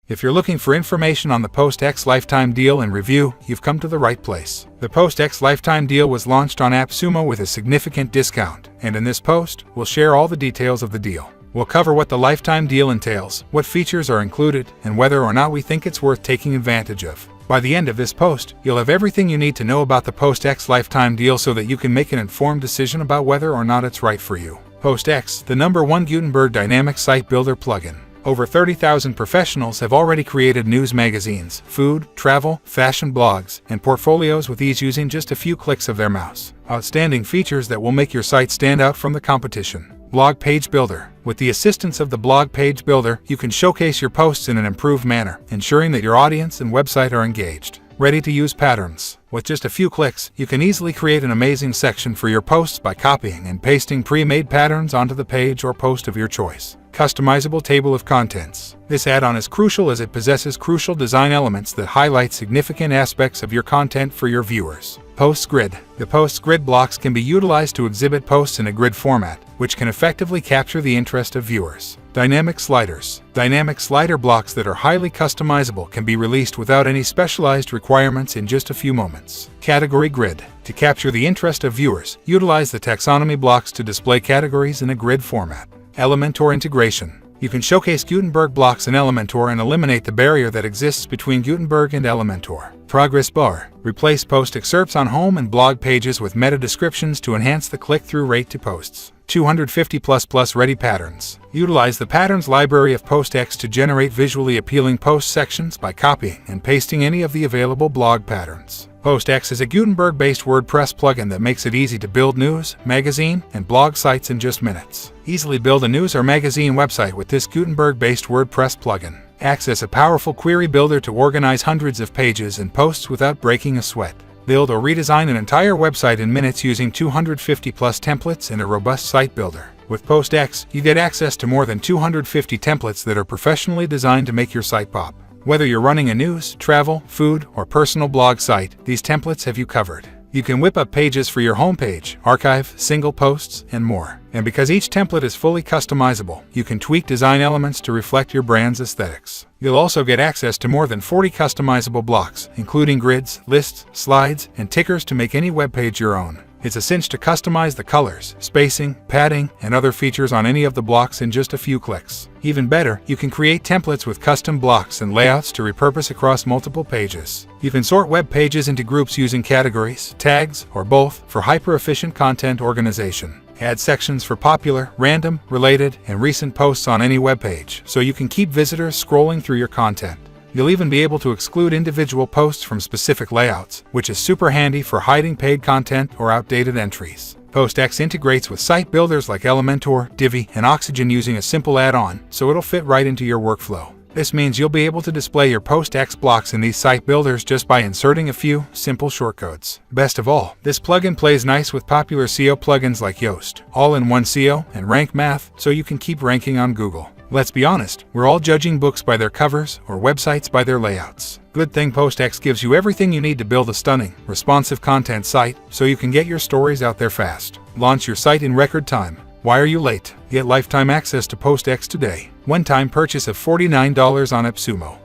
If you're looking for information on the PostX Lifetime Deal and Review, you've come to the right place. The PostX Lifetime Deal was launched on Appsumo with a significant discount, and in this post, we'll share all the details of the deal. We'll cover what the lifetime deal entails, what features are included, and whether or not we think it's worth taking advantage of. By the end of this post, you'll have everything you need to know about the PostX Lifetime Deal so that you can make an informed decision about whether or not it's right for you. PostX, the #1 Gutenberg dynamic site builder plugin. Over 30,000 professionals have already created news magazines, food, travel, fashion blogs, and portfolios with ease using just a few clicks of their mouse. Outstanding features that will make your site stand out from the competition. Blog Page Builder. With the assistance of the Blog Page Builder, you can showcase your posts in an improved manner, ensuring that your audience and website are engaged. Ready-to-use patterns. With just a few clicks, you can easily create an amazing section for your posts by copying and pasting pre-made patterns onto the page or post of your choice. Customizable table of contents. This add-on is crucial as it possesses crucial design elements that highlight significant aspects of your content for your viewers. Posts Grid. The Posts Grid blocks can be utilized to exhibit posts in a grid format, which can effectively capture the interest of viewers. Dynamic Sliders. Dynamic slider blocks that are highly customizable can be released without any specialized requirements in just a few moments. Category Grid. To capture the interest of viewers, utilize the taxonomy blocks to display categories in a grid format. Elementor integration. You can showcase Gutenberg blocks in Elementor and eliminate the barrier that exists between Gutenberg and Elementor. Progress bar. Replace post excerpts on home and blog pages with meta descriptions to enhance the click-through rate to posts. 250++ ready patterns. Utilize the patterns library of PostX to generate visually appealing post sections by copying and pasting any of the available blog patterns. PostX is a Gutenberg-based WordPress plugin that makes it easy to build news, magazine, and blog sites in just minutes. Easily build a news or magazine website with this Gutenberg-based WordPress plugin. Access a powerful query builder to organize hundreds of pages and posts without breaking a sweat. Build or redesign an entire website in minutes using 250+ templates and a robust site builder. With PostX, you get access to more than 250 templates that are professionally designed to make your site pop. Whether you're running a news, travel, food, or personal blog site, these templates have you covered. You can whip up pages for your homepage, archive, single posts, and more. And because each template is fully customizable, you can tweak design elements to reflect your brand's aesthetics. You'll also get access to more than 40 customizable blocks, including grids, lists, slides, and tickers to make any web page your own. It's a cinch to customize the colors, spacing, padding, and other features on any of the blocks in just a few clicks. Even better, you can create templates with custom blocks and layouts to repurpose across multiple pages. You can sort web pages into groups using categories, tags, or both for hyper-efficient content organization. Add sections for popular, random, related, and recent posts on any web page, so you can keep visitors scrolling through your content. You'll even be able to exclude individual posts from specific layouts, which is super handy for hiding paid content or outdated entries. PostX integrates with site builders like Elementor, Divi, and Oxygen using a simple add-on, so it'll fit right into your workflow. This means you'll be able to display your PostX blocks in these site builders just by inserting a few simple shortcodes. Best of all, this plugin plays nice with popular SEO plugins like Yoast, All-in-One SEO, and Rank Math, so you can keep ranking on Google. Let's be honest, we're all judging books by their covers or websites by their layouts. Good thing PostX gives you everything you need to build a stunning, responsive content site so you can get your stories out there fast. Launch your site in record time. Why are you late? Get lifetime access to PostX today. One-time purchase of $49 on Appsumo.